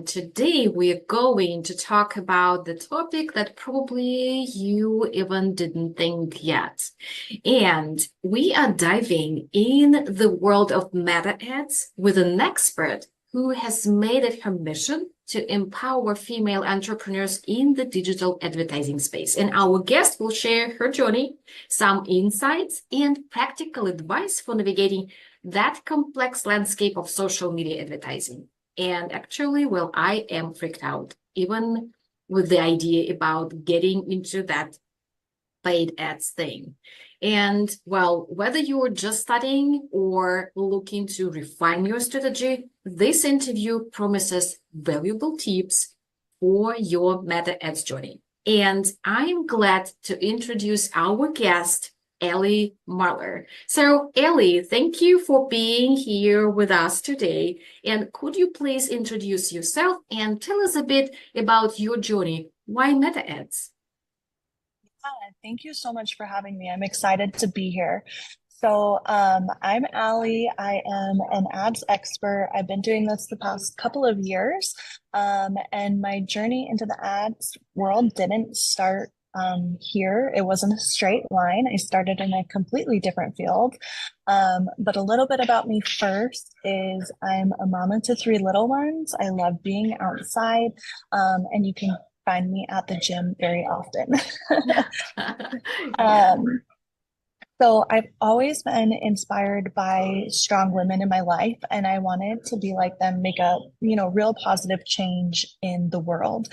And today we're going to talk about the topic that probably you even didn't think yet. And we are diving in the world of meta ads with an expert who has made it her mission to empower female entrepreneurs in the digital advertising space. And our guest will share her journey, some insights, and practical advice for navigating that complex landscape of social media advertising. And actually, well, I am freaked out, even with the idea about getting into that paid ads thing. And well, whether you're just studying or looking to refine your strategy, this interview promises valuable tips for your meta ads journey. And I'm glad to introduce our guest, Alli Marler. So, Alli, thank you for being here with us today. And could you please introduce yourself and tell us a bit about your journey? Why meta ads? Thank you so much for having me. I'm excited to be here. I'm Alli. I am an ads expert. I've been doing this the past couple of years. And my journey into the ads world didn't start here. It wasn't a straight line. I started in a completely different field. But a little bit about me first is I'm a mama to three little ones. I love being outside, and you can find me at the gym very often. Yeah. So I've always been inspired by strong women in my life, and I wanted to be like them, make a, real positive change in the world.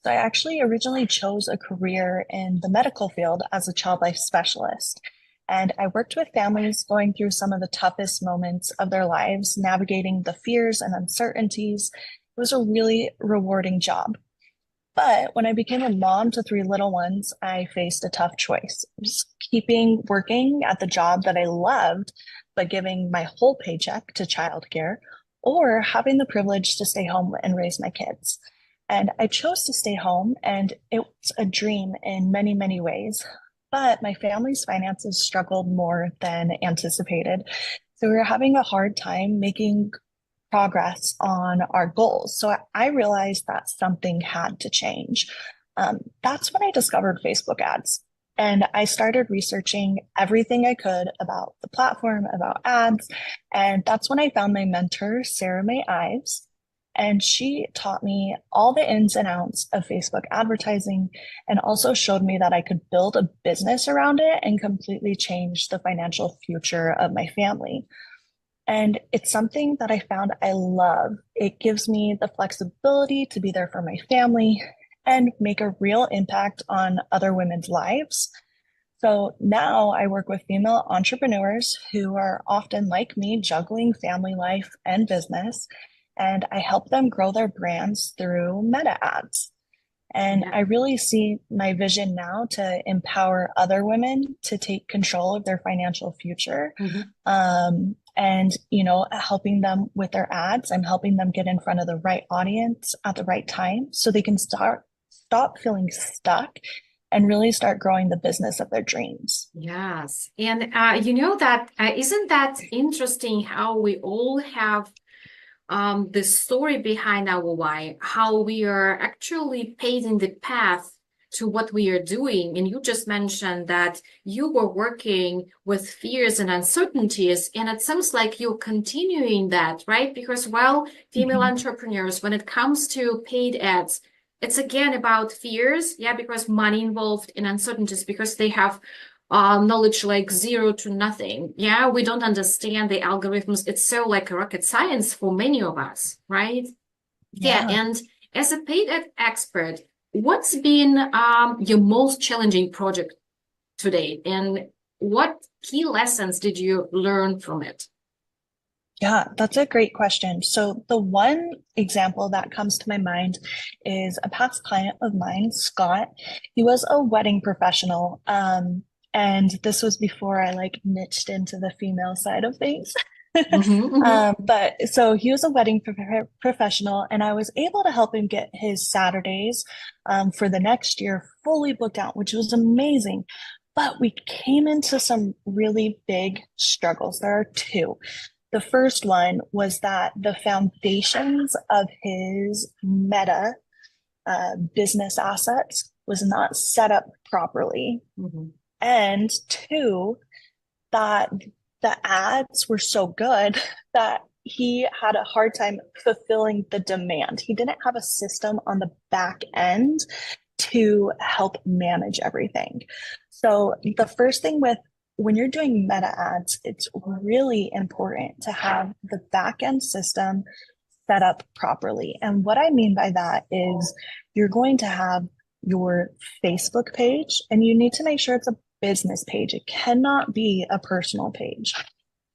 So I actually originally chose a career in the medical field as a child life specialist. And I worked with families going through some of the toughest moments of their lives, navigating the fears and uncertainties. It was a really rewarding job. But when I became a mom to three little ones, I faced a tough choice. Just keeping working at the job that I loved, but giving my whole paycheck to childcare, or having the privilege to stay home and raise my kids. And I chose to stay home, and it was a dream in many, many ways. But my family's finances struggled more than anticipated. So we were having a hard time making progress on our goals. So I realized that something had to change. That's when I discovered Facebook ads. And I started researching everything I could about the platform, about ads. And that's when I found my mentor, Sarah May Ives. And she taught me all the ins and outs of Facebook advertising and also showed me that I could build a business around it and completely change the financial future of my family. And it's something that I found I love. It gives me the flexibility to be there for my family and make a real impact on other women's lives. So now I work with female entrepreneurs who are often like me, juggling family life and business, and I help them grow their brands through meta ads. And I really see my vision now to empower other women to take control of their financial future. And, helping them with their ads. I'm helping them get in front of the right audience at the right time so they can stop feeling stuck and really start growing the business of their dreams. Yes. And you know that isn't that interesting how we all have the story behind our why, how we are actually paving the path to what we are doing. And you just mentioned that you were working with fears and uncertainties, and it sounds like you're continuing that, right? Because while female entrepreneurs, when it comes to paid ads, it's again about fears, yeah, because money involved in uncertainties, because they have knowledge like zero to nothing. Yeah, we don't understand the algorithms. It's so like a rocket science for many of us, right? Yeah, Yeah. and as a paid ad expert, what's been your most challenging project to date, and what key lessons did you learn from it? Yeah, that's a great question. So the one example that comes to my mind is a past client of mine, Scott. He was a wedding professional. And this was before I like niched into the female side of things. Mm-hmm. But so he was a wedding professional, and I was able to help him get his Saturdays for the next year fully booked out, which was amazing. But we came into some really big struggles. There are two. The first one was that the foundations of his Meta business assets was not set up properly. Mm-hmm. And two, that the ads were so good that he had a hard time fulfilling the demand. He didn't have a system on the back end to help manage everything. So the first thing with when you're doing meta ads, it's really important to have the back end system set up properly. And what I mean by that is you're going to have your Facebook page and you need to make sure it's a business page. It cannot be a personal page.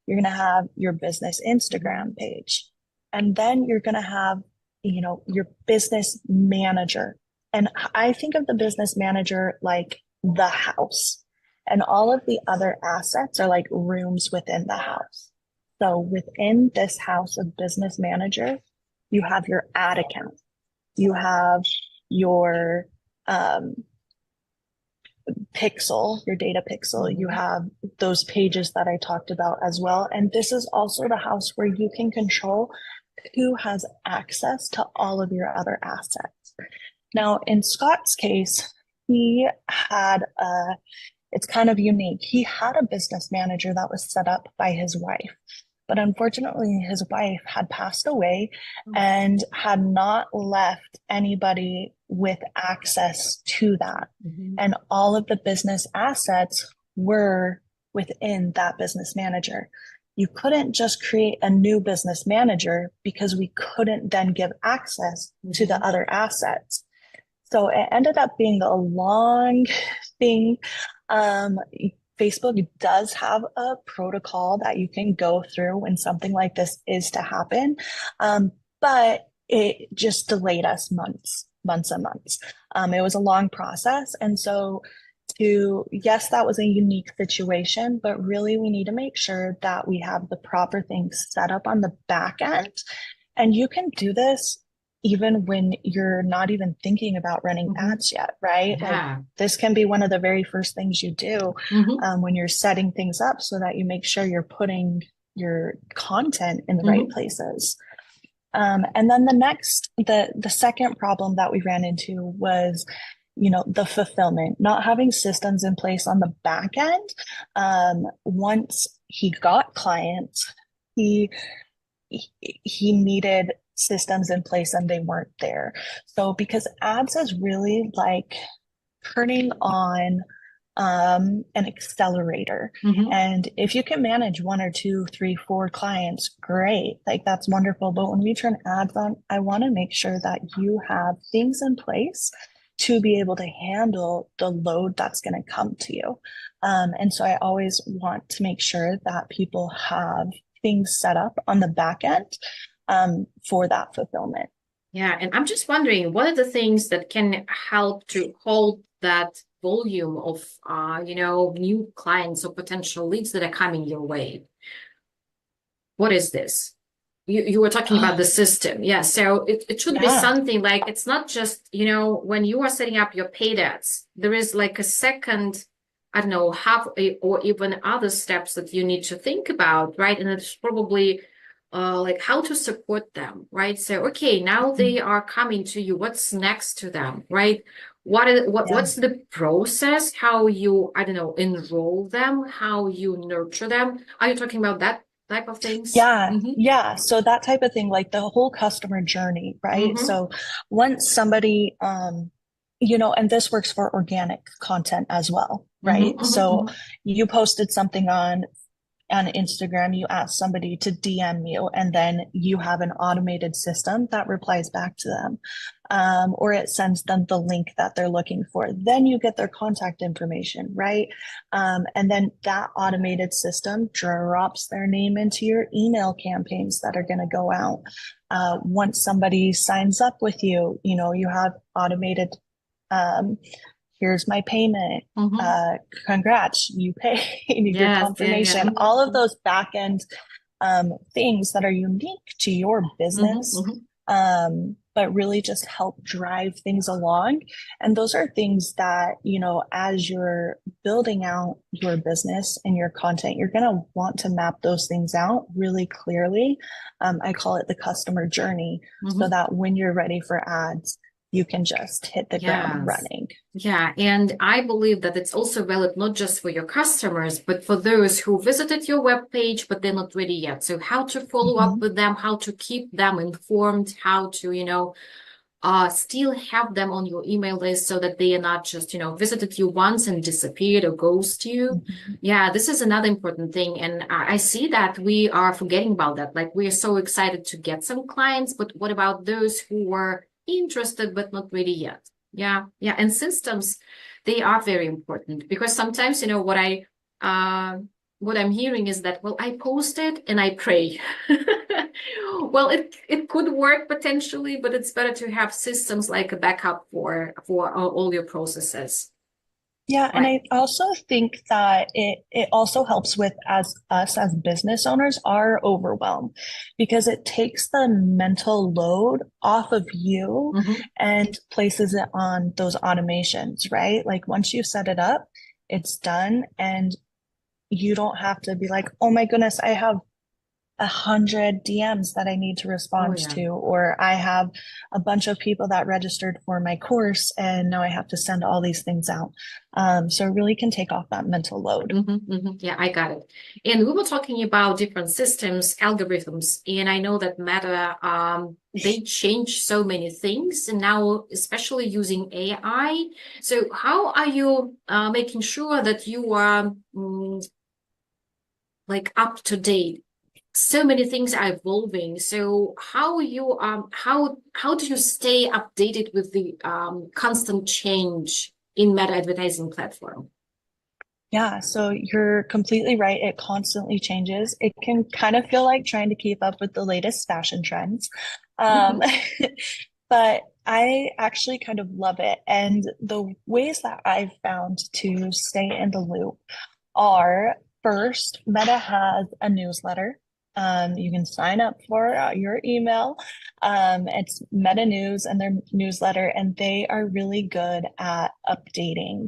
You're going to have your business Instagram page. And then you're going to have, your business manager. And I think of the business manager like the house, and all of the other assets are like rooms within the house. So within this house of business manager, you have your ad account, you have your um, pixel, your data pixel, you have those pages that I talked about as well. And this is also the house where you can control who has access to all of your other assets. Now, in Scott's case, he had it's kind of unique. He had a business manager that was set up by his wife. But unfortunately, his wife had passed away and had not left anybody with access to that. Mm-hmm. And all of the business assets were within that business manager. You couldn't just create a new business manager because we couldn't then give access to the other assets. So it ended up being a long thing. Facebook does have a protocol that you can go through when something like this is to happen. But it just delayed us months and months. It was a long process. And so yes, that was a unique situation, but really we need to make sure that we have the proper things set up on the back end. And you can do this even when you're not even thinking about running ads yet, right? Yeah. Like this can be one of the very first things you do Mm-hmm. when you're setting things up so that you make sure you're putting your content in the right places. And then the second problem that we ran into was, the fulfillment, not having systems in place on the back end. Once he got clients, he he needed systems in place and they weren't there. So because ads is really like turning on an accelerator. Mm-hmm. And if you can manage one or two, three, four clients, great. Like that's wonderful. But when we turn ads on, I want to make sure that you have things in place to be able to handle the load that's going to come to you. And so I always want to make sure that people have things set up on the back end for that fulfillment. Yeah, and I'm just wondering, what are the things that can help to hold that volume of, new clients or potential leads that are coming your way? What is this? You were talking about the system. Yeah, so it should be Yeah. something like it's not just, when you are setting up your paid ads, there is like a second, I don't know, or even other steps that you need to think about, right? And it's probably like how to support them, right? So, okay, now they are coming to you. What's next to them, right? Yeah. What's the process? How you, I don't know, enroll them, how you nurture them? Are you talking about that type of things? Yeah, Mm-hmm. yeah. So that type of thing, like the whole customer journey, right? Mm-hmm. So once somebody, and this works for organic content as well, Mm-hmm. right? So Mm-hmm. you posted something on Instagram, you ask somebody to DM you, and then you have an automated system that replies back to them. Or it sends them the link that they're looking for. Then you get their contact information, right? And then that automated system drops their name into your email campaigns that are going to go out. Once somebody signs up with you, you have automated um, here's my payment. Mm-hmm. Congrats, you paid, you get Yes, yeah, yeah. confirmation. All of those back end things that are unique to your Mm-hmm. business. Mm-hmm. but really just help drive things along. And those are things that, as you're building out your business and your content, you're going to want to map those things out really clearly. I call it the customer journey, so Hmm. that when you're ready for ads, you can just hit the ground Yes. running. Yeah, and I believe that it's also valid not just for your customers, but for those who visited your web page, but they're not ready yet. So how to follow up Mhm. with them, how to keep them informed, how to, still have them on your email list so that they are not just, visited you once and disappeared or ghost you. Mhm. Yeah, this is another important thing. And I see that we are forgetting about that. Like we are so excited to get some clients, but what about those who were interested but not ready yet? Yeah, yeah. And systems, they are very important because sometimes, uh, what I'm hearing is that, well, I post it and I pray. Well, it could work potentially, but it's better to have systems like a backup for all your processes, Yeah, and right? I also think that it also helps with as us as business owners are overwhelmed because it takes the mental load off of you Hmm. and places it on those automations, right? Like once you set it up, it's done and you don't have to be like, oh my goodness, I have 100 DMs that I need to Oh respond yeah. to, or I have a bunch of people that registered for my course and now I have to send all these things out. So it really can take off that mental load. Yeah, I got it. And we were talking about different systems, algorithms, and I know that Meta, they change so many things, and now especially using AI. So how are you making sure that you are like up to date? So many things are evolving. So how do you stay updated with the constant change in Meta advertising platform? Yeah, so you're completely right. It constantly changes. It can kind of feel like trying to keep up with the latest fashion trends. Um, but I actually kind of love it. And the ways that I've found to stay in the loop are first, Meta has a newsletter. You can sign up for your email. It's Meta News and their newsletter, and they are really good at updating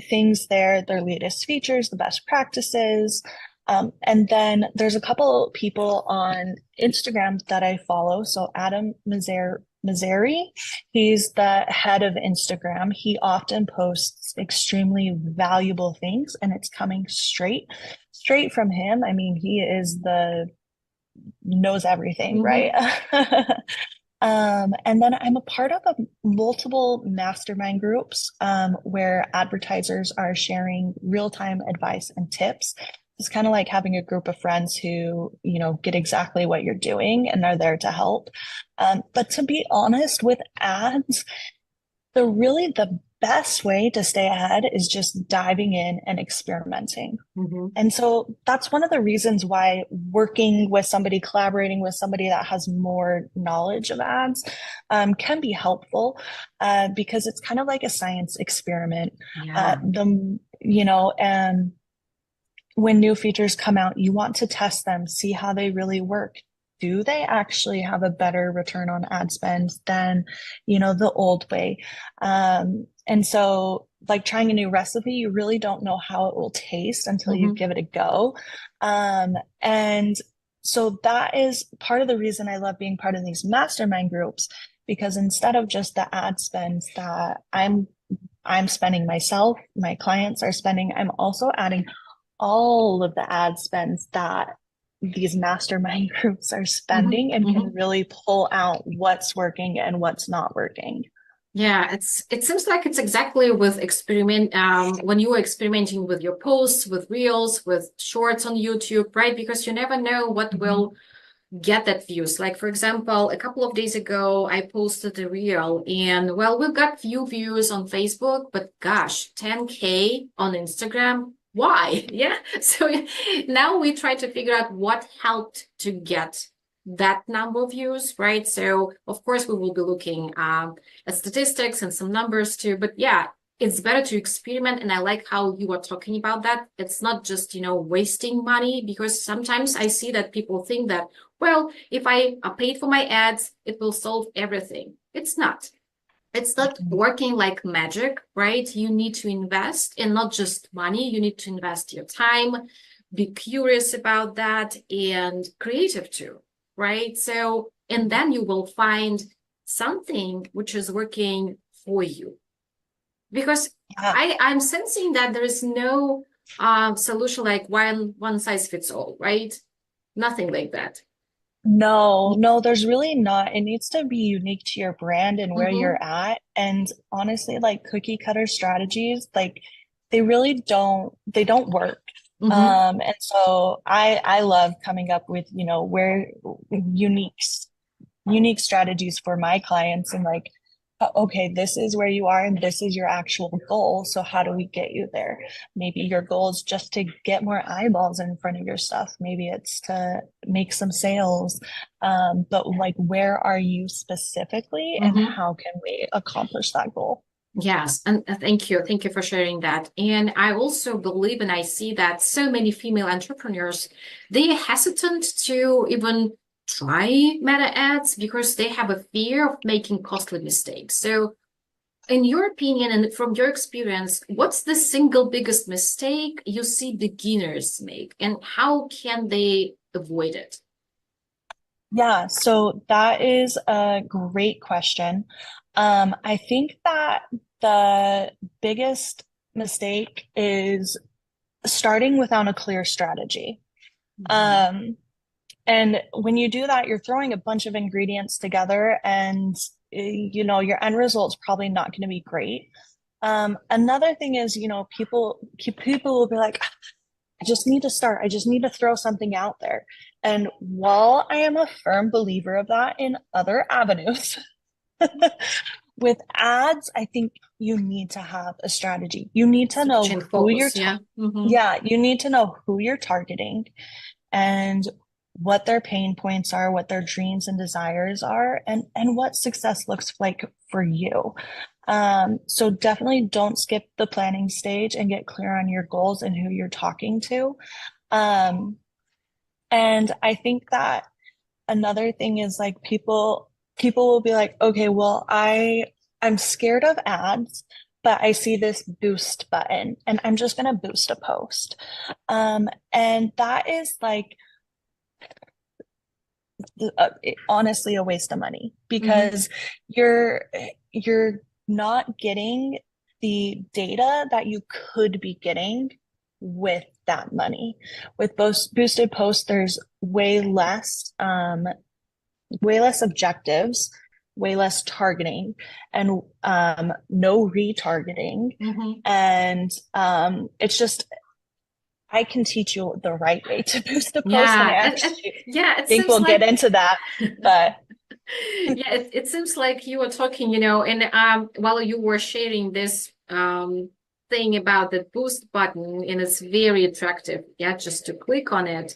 things there, their latest features, the best practices. And then there's a couple people on Instagram that I follow. So Adam Mazzari, he's the head of Instagram. He often posts extremely valuable things, and it's coming straight from him. I mean, he is the knows everything, right? Hmm. And then I'm a part of multiple mastermind groups where advertisers are sharing real-time advice and tips. It's kind of like having a group of friends who, get exactly what you're doing and are there to help. But to be honest, with ads, the best way to stay ahead is just diving in and experimenting. Hmm. And so that's one of the reasons why working with somebody, collaborating with somebody that has more knowledge of ads can be helpful because it's kind of like a science experiment. Yeah. And when new features come out, you want to test them, see how they really work. Do they actually have a better return on ad spend than, the old way? And so, like trying a new recipe, you really don't know how it will taste until you Hmm. give it a go. And so that is part of the reason I love being part of these mastermind groups, because instead of just the ad spends that I'm spending myself, my clients are spending, I'm also adding all of the ad spends that these mastermind groups are Hmm. spending and can Hmm. really pull out what's working and what's not working. Yeah, it seems like it's exactly with experiment when you are experimenting with your posts, with reels, with shorts on YouTube, right? Because you never know what Mhm. will get that views. Like for example, a couple of days ago, I posted a reel and well, we've got few views on Facebook, but gosh, 10K on Instagram. Why? Yeah. So now we try to figure out what helped to get that number of views, right? So of course we will be looking at statistics and some numbers too. But yeah, it's better to experiment. And I like how you are talking about that. It's not just, wasting money because sometimes I see that people think that well, if I paid for my ads, it will solve everything. It's not. It's not Mhm. working like magic, right? You need to invest and not just money. You need to invest your time, be curious about that, and creative too, right? So, and then you will find something which is working for you. Because Yeah. I'm sensing that there is no solution like one size fits all, right? Nothing like that. No, no, there's really not. It needs to be unique to your brand and where Mm-hmm. you're at. And honestly, like cookie cutter strategies, like they don't work. Mm-hmm. And so I love coming up with, where unique unique strategies for my clients and like, okay, this is where you are and this is your actual goal. So how do we get you there? Maybe your goal is just to get more eyeballs in front of your stuff. Maybe it's to make some sales. But like, where are you specifically and Mm-hmm. how can we accomplish that goal? Yes, and thank you. Thank you for sharing that. And I also believe and I see that so many female entrepreneurs, they are hesitant to even try meta ads because they have a fear of making costly mistakes. So, in your opinion and from your experience, what's the single biggest mistake you see beginners make, and how can they avoid it? Yeah, so that is a great question. I think that the biggest mistake is starting without a clear strategy. Mhm. Um, and when you do that, you're throwing a bunch of ingredients together, and your end result's probably not going to be great. Another thing is, people will be like, I just need to start. I just need to throw something out there. And while I am a firm believer of that in other avenues, with ads, I think you need to have a strategy. You need to know Switching who you're, focus, yeah. Hmm. yeah, you need to know who you're targeting and what their pain points are, what their dreams and desires are, and what success looks like for you. So definitely don't skip the planning stage and get clear on your goals and who you're talking to. Um, and I think that another thing is like people will be like, okay, well, I'm scared of ads, but I see this boost button and I'm just gonna boost a post. And that is like honestly a waste of money Hmm. because you're you're not getting the data that you could be getting with that money. With boosted posts, there's way less objectives, way less targeting, and no retargeting. Hmm. And it's just I can teach you the right way to boost a post, and I Yeah, actually yeah, it think seems we'll get like into that. But yeah, it seems like you were talking, and while you were sharing this thing about the boost button, and it's very attractive, yeah, just to click on it.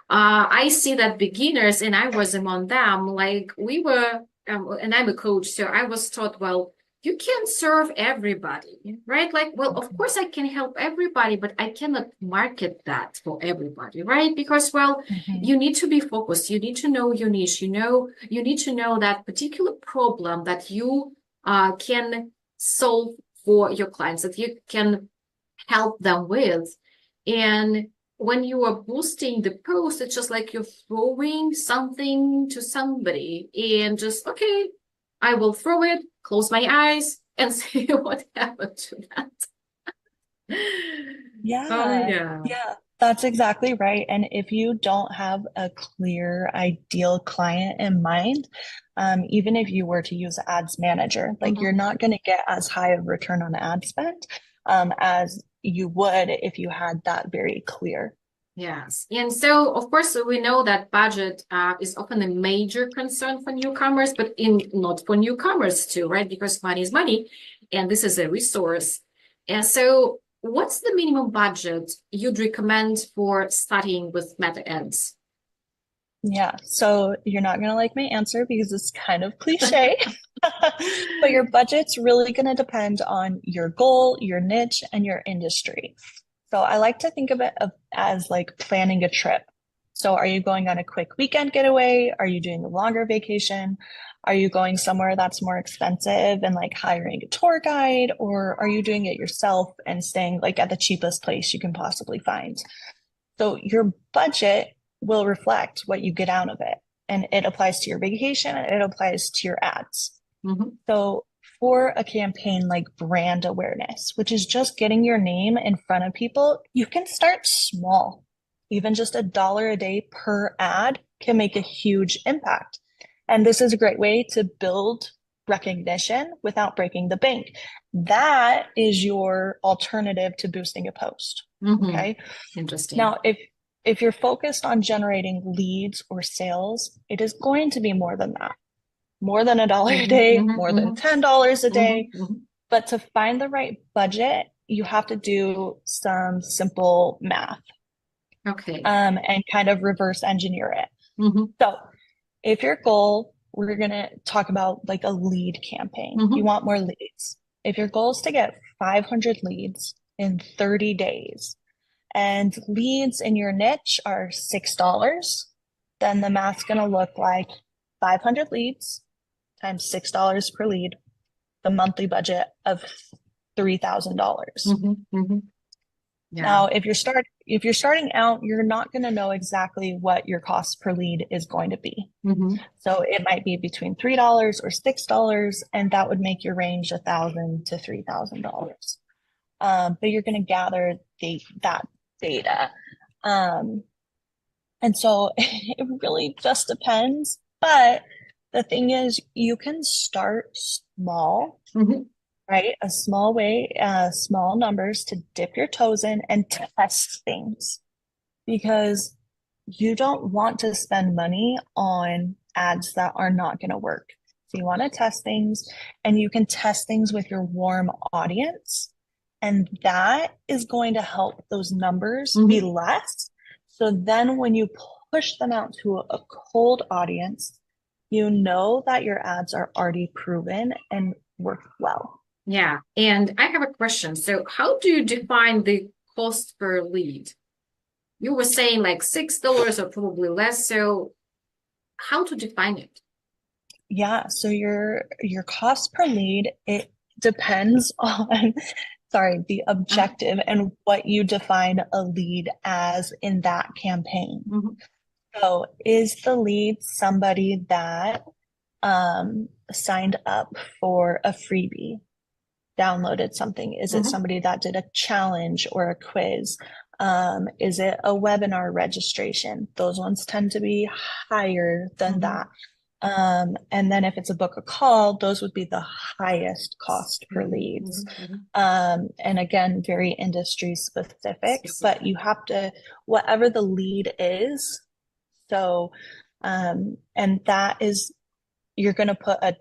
I see that beginners, and I was among them, like we were, and I'm a coach, so I was taught, well, you can't serve everybody, right? Like, well, of course I can help everybody, but I cannot market that for everybody, right? Because, well, Mhm. you need to be focused. You need to know your niche. You need to know that particular problem that you can solve for your clients, that you can help them with. And when you are boosting the post, it's just like you're throwing something to somebody and just, okay, I will throw it, close my eyes, and see what happened to that. Oh, Yeah, yeah. yeah, that's exactly right. And if you don't have a clear ideal client in mind, even if you were to use Ads Manager, like you're Mhm. not going to get as high of return on ad spend as you would if you had that very clear. Yes. And so, of course, we know that budget is often a major concern for newcomers, but in not for newcomers too, right? Because money is money, and this is a resource. And so, what's the minimum budget you'd recommend for starting with meta ads? Yeah, so you're not going to like my answer because it's kind of cliche, but your budget's really going to depend on your goal, your niche, and your industry. So I like to think of it as like planning a trip. So are you going on a quick weekend getaway? Are you doing a longer vacation? Are you going somewhere that's more expensive and like hiring a tour guide, or are you doing it yourself and staying like at the cheapest place you can possibly find? So your budget will reflect what you get out of it. And it applies to your vacation and it applies to your ads. Mm-hmm. So for a campaign like brand awareness, which is just getting your name in front of people, you can start small. Even just $1 a day per ad can make a huge impact. And this is a great way to build recognition without breaking the bank. That is your alternative to boosting a post. Mm-hmm. Okay. Interesting. Now, if you're focused on generating leads or sales, it is going to be more than that. More than $1 a Mm-hmm. day, Mm-hmm. more than Mm-hmm. $10 a day. Mm-hmm. But to find the right budget, you have to do some simple math, Okay. and kind of reverse engineer it. Mm-hmm. So if your goal, we're going to talk about like a lead campaign. You Mm-hmm. want more leads. If your goal is to get 500 leads in 30 days, and leads in your niche are $6, then the math's going to look like 500 leads times $6 per lead, the monthly budget of $3,000. Mm-hmm. Mm-hmm. Yeah. Now, if you're starting out, you're not going to know exactly what your cost per lead is going to be. Mm-hmm. So it might be between $3 or $6, and that would make your range $1,000 to $3,000. But you're going to gather that data. Um, and so it really just depends. But the thing is, you can start small, Mm-hmm. right? A small way, small numbers to dip your toes in and test things because you don't want to spend money on ads that are not going to work. So you want to test things, and you can test things with your warm audience. And that is going to help those numbers be Mm-hmm. less. So then when you push them out to a cold audience, you know that your ads are already proven and work well. Yeah. And I have a question. So how do you define the cost per lead? You were saying like $6 or probably less. So how to define it? Yeah, so your cost per lead, it depends on, sorry, the Uh-huh. objective and what you define a lead as in that campaign. Mm-hmm. So is the lead somebody that signed up for a freebie, downloaded something? Is it Mm-hmm. somebody that did a challenge or a quiz? Is it a webinar registration? Those ones tend to be higher than Mm-hmm. that. And then if it's a book a call, those would be the highest cost per Mm-hmm. leads. Mm-hmm. And again, very industry specific, but Specific. you have to, whatever the lead is. So, and that is, you're going to put a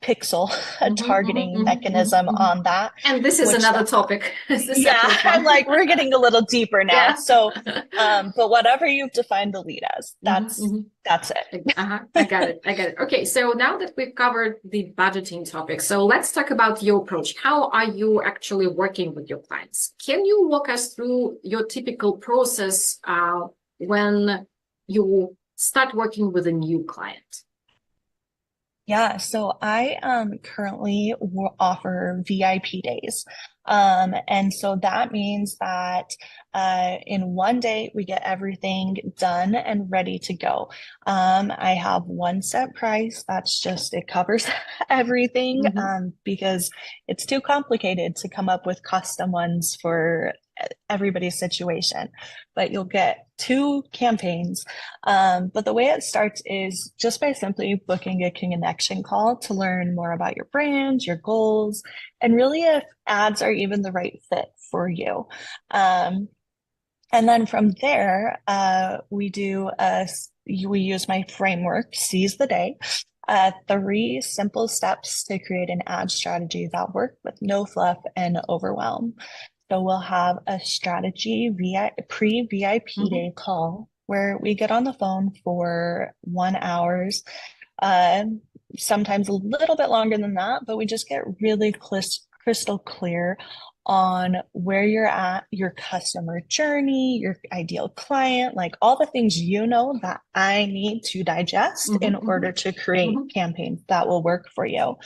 pixel, a Mm-hmm. Mm-hmm. targeting Mm-hmm. mechanism Mm-hmm. on that, And this is which another topic. It's a yeah, separate I'm one. like, we're getting a little deeper now. Yeah. So, but whatever you've defined the lead as, Mm-hmm. Mm-hmm. that's it. Uh-huh. I got it. I got it. Okay, so now that we've covered the budgeting topic, so let's talk about your approach. How are you actually working with your clients? Can you walk us through your typical process when you start working with a new client? Yeah, so I currently offer VIP days. And so that means that in one day we get everything done and ready to go. I have one set price. That's just, it covers everything Mm-hmm. because it's too complicated to come up with custom ones for everybody's situation. But you'll get 2 campaigns. But the way it starts is just by simply booking a connection call to learn more about your brand, your goals, and really if ads are even the right fit for you. And then from there, we use my framework, Seize the Day. 3 simple steps to create an ad strategy that work with no fluff and overwhelm. So we'll have a strategy pre-VIP Mm-hmm. day call where we get on the phone for 1 hour, uh, sometimes a little bit longer than that, but we just get really crystal clear on where you're at, your customer journey, your ideal client, like all the things you know that I need to digest Hmm. in Hmm. order to create Hmm. campaigns that will work for you.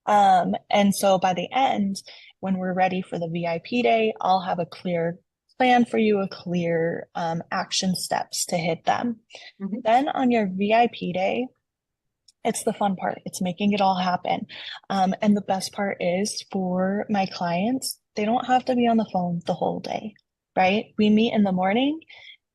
And so by the end, when we're ready for the VIP day, I'll have a clear plan for you, a clear action steps to hit them. Hmm. Then on your VIP day, it's the fun part. It's making it all happen. And the best part is for my clients, they don't have to be on the phone the whole day, right? We meet in the morning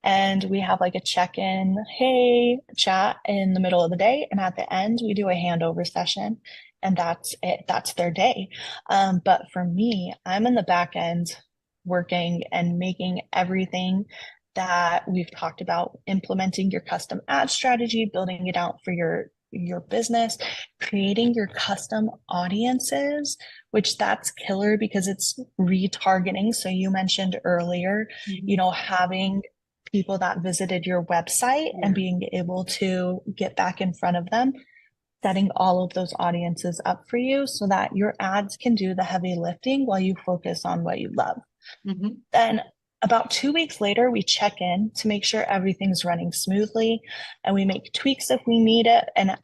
and we have like a check-in, hey, chat in the middle of the day. And at the end, we do a handover session. And that's it. That's their day. But for me, I'm in the back end working and making everything that we've talked about, implementing your custom ad strategy, building it out for your business, creating your custom audiences, which that's killer because it's retargeting. So you mentioned earlier, Hmm. having people that visited your website and Yeah. being able to get back in front of them, setting all of those audiences up for you so that your ads can do the heavy lifting while you focus on what you love. Hmm. Then about 2 weeks later, we check in to make sure everything's running smoothly and we make tweaks if we need it. And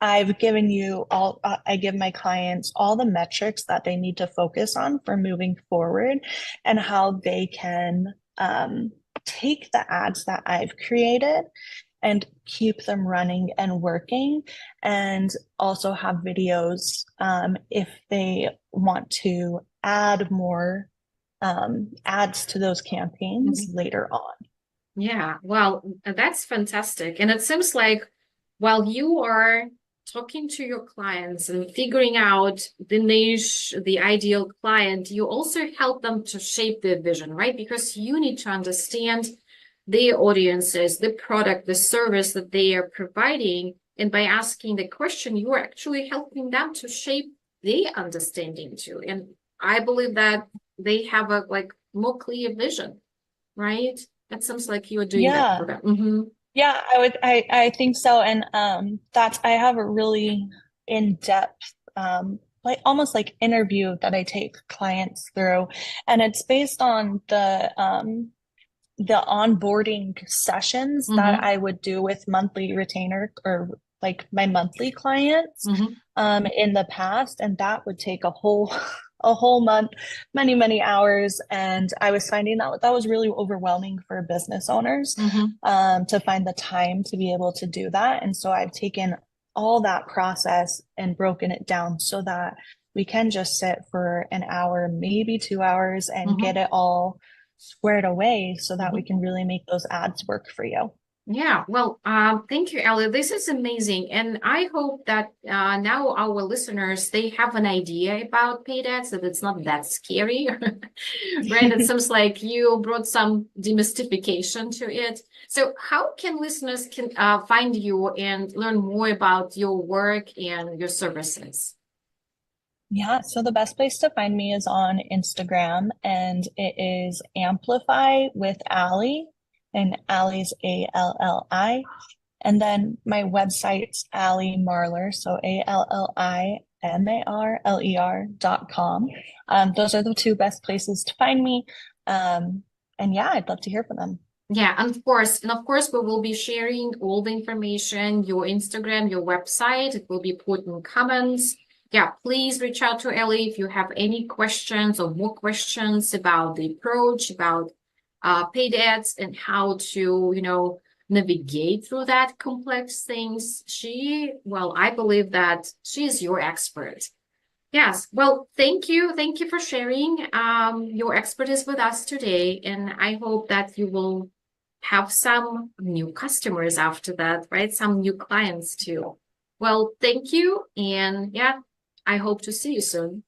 I've given you all, I give my clients all the metrics that they need to focus on for moving forward and how they can take the ads that I've created and keep them running and working, and also have videos if they want to add more ads to those campaigns Hmm. later on. Yeah, well, that's fantastic. And it seems like while you are talking to your clients and figuring out the niche, the ideal client, you also help them to shape their vision, right? Because you need to understand their audiences, the product, the service that they are providing. And by asking the question, you are actually helping them to shape their understanding too. And I believe that they have a more clear vision, right? It seems like you're doing that Yeah, for them. Hmm. yeah, I think so. And that's I have a really in-depth like almost like interview that I take clients through. And it's based on the onboarding sessions that Hmm. I would do with monthly retainer or like my monthly clients Hmm. in the past, and that would take a whole a whole month, many, many hours. And I was finding that that was really overwhelming for business owners Hmm. to find the time to be able to do that. And so I've taken all that process and broken it down so that we can just sit for an hour, maybe 2 hours, and Hmm. get it all squared away so that we Hmm. can really make those ads work for you. Yeah, well, thank you, Ellie. This is amazing. And I hope that now our listeners, they have an idea about paid ads, that it's not that scary, right? It seems like you brought some demystification to it. So how can listeners can find you and learn more about your work and your services? Yeah, so the best place to find me is on Instagram, and it is Amplify with Alli, and Alli's Alli. And then my website's Alli Marler, so ALLIMARLER.com. Those are the two best places to find me. And yeah, I'd love to hear from them. Yeah, and of course, we will be sharing all the information, your Instagram, your website. It will be put in comments. Yeah, please reach out to Ellie if you have any questions or more questions about the approach, about paid ads and how to, navigate through that complex things. Well, I believe that she is your expert. Yes. Well, thank you. Thank you for sharing your expertise with us today. And I hope that you will have some new customers after that, right? Some new clients too. Well, thank you. And yeah, I hope to see you soon.